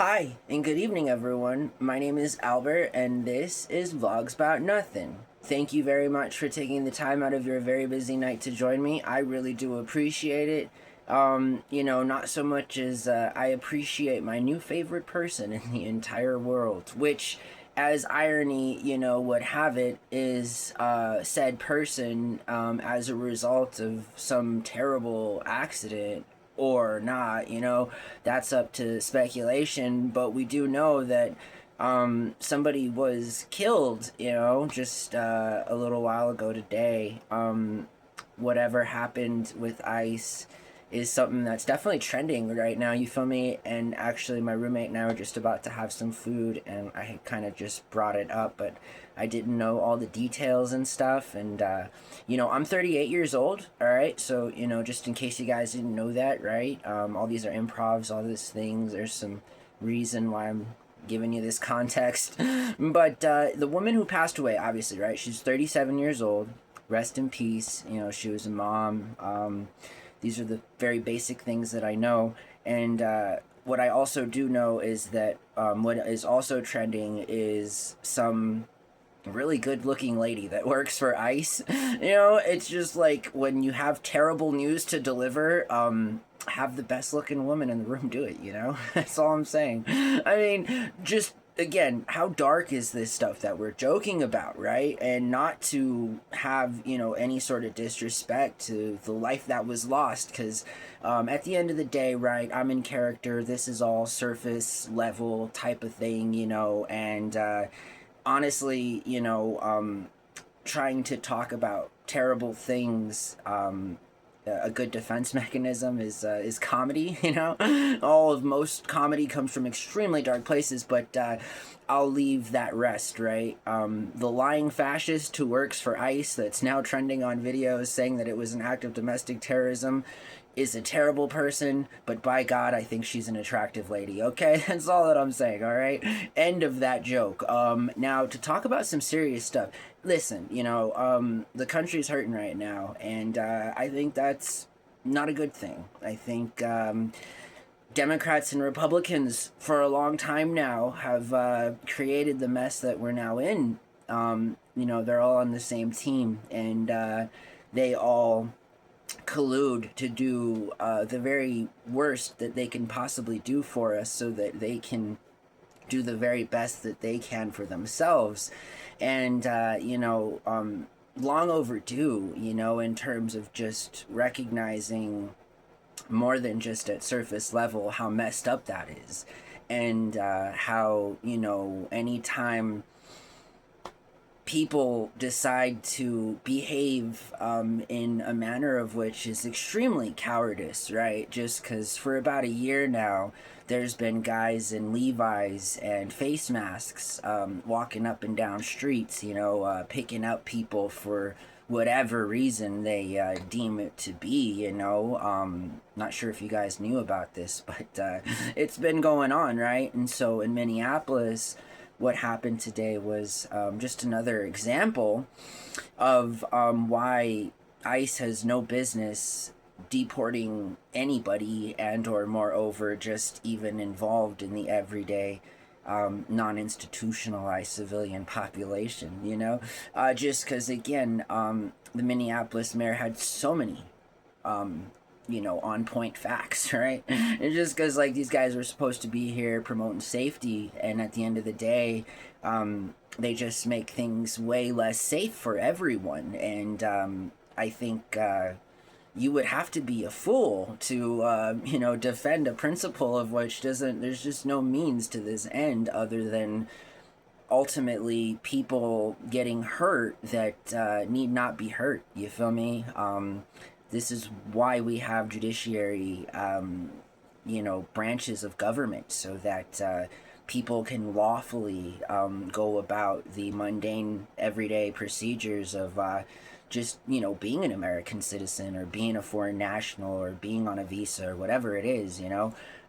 Hi, and good evening, everyone. My name is Albert, and this is Vlogs About Nothing. Thank you very much for taking the time out of your very busy night to join me. I really do appreciate it. Not so much as I appreciate my new favorite person in the entire world, which, as irony, would have it, is said person as a result of some terrible accident or not, that's up to speculation, but we do know that somebody was killed, just a little while ago today. Whatever happened with ICE is something that's definitely trending right now, you feel me? And actually, my roommate and I were just about to have some food, and I had kind of just brought it up, but I didn't know all the details and stuff. And, I'm 38 years old, all right? So, just in case you guys didn't know that, right? All these are improvs, all these things. There's some reason why I'm giving you this context. But the woman who passed away, obviously, right? She's 37 years old. Rest in peace. She was a mom. These are the very basic things that I know. And what I also do know is that what is also trending is some really good looking lady that works for ICE. It's just like when you have terrible news to deliver, have the best looking woman in the room do it, That's all I'm saying. I mean, just again, how dark is this stuff that we're joking about, right? And not to have, any sort of disrespect to the life that was lost, because at the end of the day, right, I'm in character. This is all surface level type of thing, and honestly, trying to talk about terrible things, a good defense mechanism is comedy. Most comedy comes from extremely dark places, but I'll leave that rest, right? The lying fascist who works for ICE that's now trending on videos saying that it was an act of domestic terrorism is a terrible person, but by God, I think she's an attractive lady, okay? That's all that I'm saying, all right? End of that joke. Now, to talk about some serious stuff, listen, the country's hurting right now, and I think that's not a good thing. I think Democrats and Republicans, for a long time now, have created the mess that we're now in. They're all on the same team, and they all collude to do the very worst that they can possibly do for us so that they can do the very best that they can for themselves. And, long overdue, in terms of just recognizing more than just at surface level how messed up that is. And how, anytime people decide to behave in a manner of which is extremely cowardice, right? Just because for about a year now, there's been guys in Levi's and face masks walking up and down streets, picking up people for whatever reason they deem it to be, not sure if you guys knew about this, but it's been going on, right? And so in Minneapolis, what happened today was just another example of why ICE has no business deporting anybody and or moreover just even involved in the everyday non-institutionalized civilian population, just because, again, the Minneapolis mayor had so many on point facts, right? It's just because, like, these guys were supposed to be here promoting safety, and at the end of the day, they just make things way less safe for everyone. And I think you would have to be a fool to, defend a principle of which there's just no means to this end other than ultimately people getting hurt that need not be hurt. You feel me? This is why we have judiciary, branches of government, so that people can lawfully go about the mundane, everyday procedures of just, being an American citizen or being a foreign national or being on a visa or whatever it is,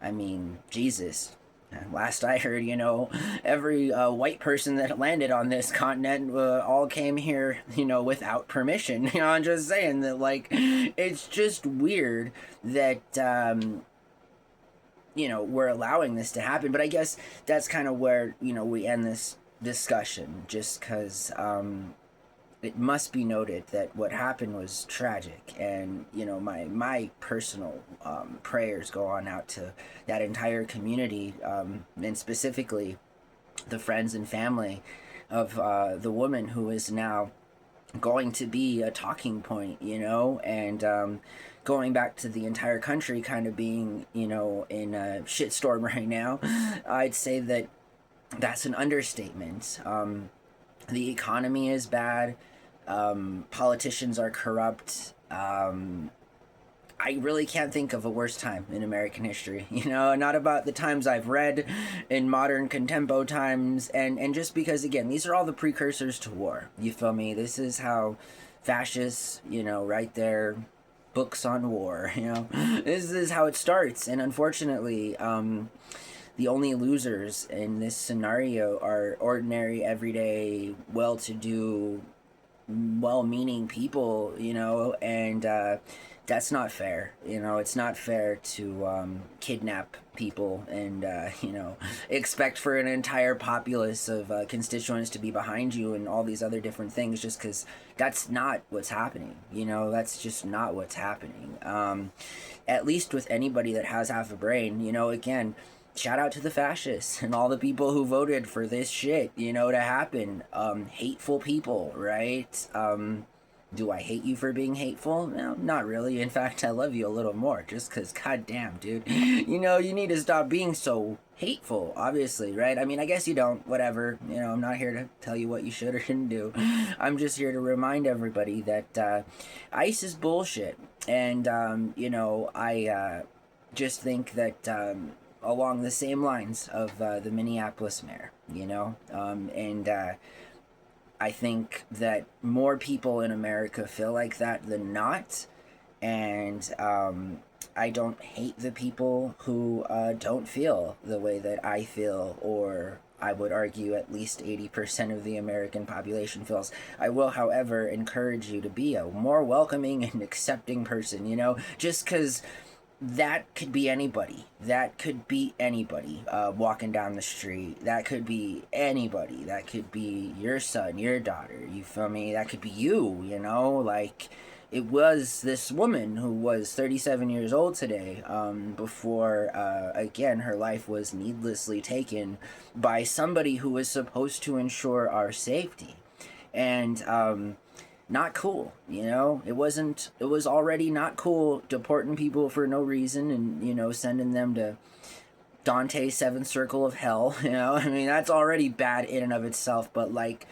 I mean, Jesus. Last I heard, every white person that landed on this continent all came here, without permission. I'm just saying that, like, it's just weird that, we're allowing this to happen. But I guess that's kind of where, we end this discussion, just because it must be noted that what happened was tragic, and my personal prayers go on out to that entire community, and specifically the friends and family of the woman who is now going to be a talking point, and going back to the entire country kind of being, in a shitstorm right now. I'd say that that's an understatement. The economy is bad. Politicians are corrupt. I really can't think of a worse time in American history, not about the times I've read in modern contempo times, and just because, again, these are all the precursors to war, you feel me? This is how fascists, write their books on war, this is how it starts, and unfortunately, the only losers in this scenario are ordinary, everyday, well-to-do, well-meaning people, and that's not fair. It's not fair to kidnap people and expect for an entire populace of constituents to be behind you and all these other different things, just because that's not what's happening. That's just not what's happening. At least with anybody that has half a brain, again, shout out to the fascists and all the people who voted for this shit, to happen. Hateful people, right? Do I hate you for being hateful? No, not really. In fact, I love you a little more, just because, goddamn, dude. You need to stop being so hateful, obviously, right? I mean, I guess you don't, whatever. I'm not here to tell you what you should or shouldn't do. I'm just here to remind everybody that ICE is bullshit. And, I just think that along the same lines of the Minneapolis mayor, and I think that more people in America feel like that than not, and I don't hate the people who don't feel the way that I feel, or I would argue at least 80% of the American population feels. I will, however, encourage you to be a more welcoming and accepting person, just because that could be anybody. That could be anybody walking down the street. That could be anybody. That could be your son, your daughter. You feel me? That could be you, like it was this woman who was 37 years old today, before, again, her life was needlessly taken by somebody who was supposed to ensure our safety. And, not cool, it was already not cool deporting people for no reason and, sending them to Dante's seventh circle of hell, I mean, that's already bad in and of itself, but like,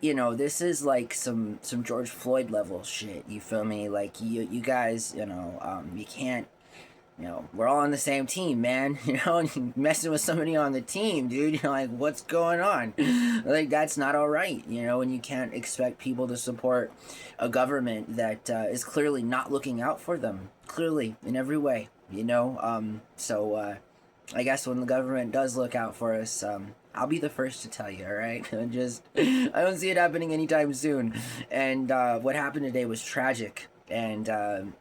this is like some George Floyd level shit, you feel me? Like, you guys, you can't, we're all on the same team, man, and you messing with somebody on the team, dude, like, what's going on? Like, that's not all right, and you can't expect people to support a government that is clearly not looking out for them, clearly, in every way, so, I guess when the government does look out for us, I'll be the first to tell you, all right? I don't see it happening anytime soon, and what happened today was tragic. And,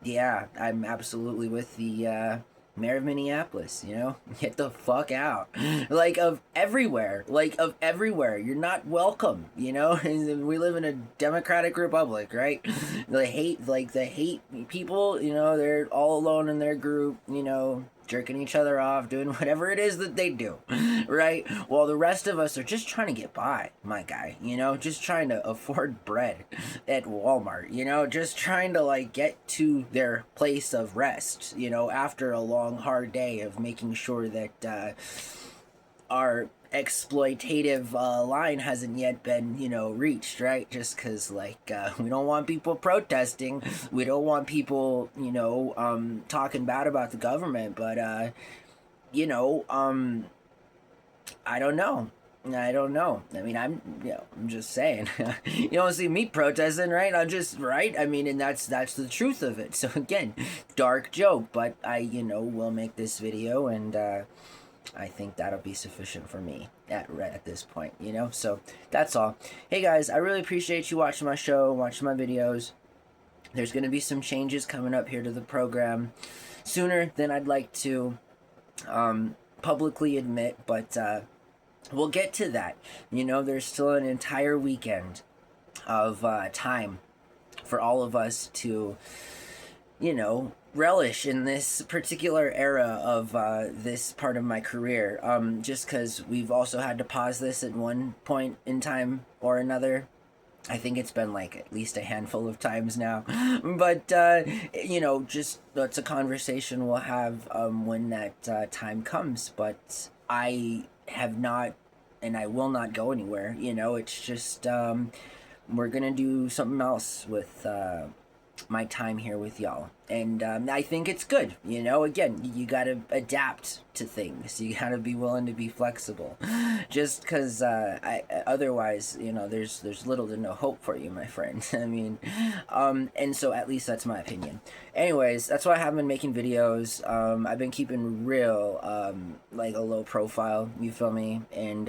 yeah, I'm absolutely with the, mayor of Minneapolis, get the fuck out. Like, of everywhere. You're not welcome, We live in a democratic republic, right? The hate people, they're all alone in their group, jerking each other off, doing whatever it is that they do, right? While the rest of us are just trying to get by, my guy, just trying to afford bread at Walmart, just trying to, like, get to their place of rest, after a long, hard day of making sure that our exploitative line hasn't yet been, reached, right? Just because, like, we don't want people protesting. We don't want people, talking bad about the government. But, I don't know. I mean, I'm just saying. You don't see me protesting, right? I'm just, right? I mean, and that's the truth of it. So, again, dark joke. But I, will make this video, and I think that'll be sufficient for me at this point, So that's all. Hey guys, I really appreciate you watching my show, watching my videos. There's going to be some changes coming up here to the program sooner than I'd like to. publicly admit, but we'll get to that. There's still an entire weekend of time for all of us to, relish in this particular era of this part of my career. Just because we've also had to pause this at one point in time or another. I think it's been like at least a handful of times now. But, just that's a conversation we'll have when that time comes. But I have not, and I will not go anywhere. It's just, we're going to do something else with my time here with y'all. And I think it's good. Again, you got to adapt to things. You got to be willing to be flexible. Just because otherwise, there's little to no hope for you, my friend. I mean, and so at least that's my opinion. Anyways, that's why I haven't been making videos. I've been keeping real, like a low profile, you feel me? And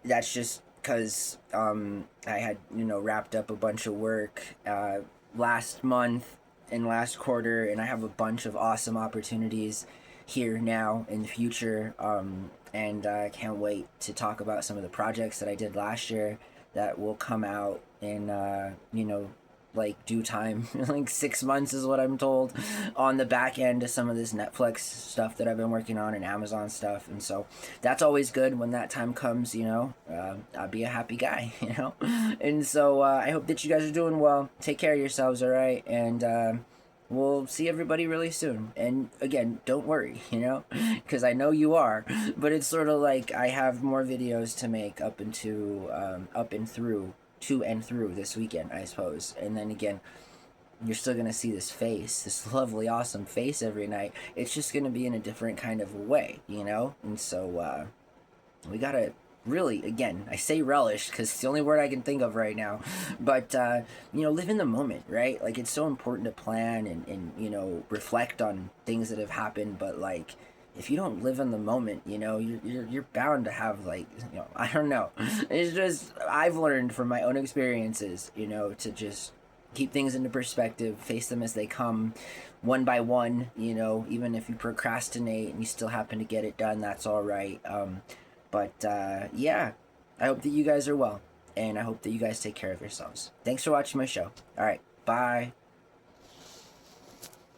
that's just because I had, wrapped up a bunch of work last month and last quarter, and I have a bunch of awesome opportunities here now in the future, and I can't wait to talk about some of the projects that I did last year that will come out in like due time. Like 6 months is what I'm told, on the back end of some of this Netflix stuff that I've been working on and Amazon stuff. And so that's always good when that time comes. I'll be a happy guy. And so I hope that you guys are doing well. Take care of yourselves, all right? And we'll see everybody really soon. And again, don't worry, because I know you are. But it's sort of like I have more videos to make up and through this weekend, I suppose. And then again, you're still gonna see this lovely, awesome face every night. It's just gonna be in a different kind of way, And so we gotta really, again, I say relish because it's the only word I can think of right now. But live in the moment, right? Like, it's so important to plan and reflect on things that have happened. But like, if you don't live in the moment, you're bound to have like, I don't know. It's just, I've learned from my own experiences, to just keep things into perspective, face them as they come, one by one. Even if you procrastinate and you still happen to get it done, that's all right. But yeah, I hope that you guys are well, and I hope that you guys take care of yourselves. Thanks for watching my show. All right, bye.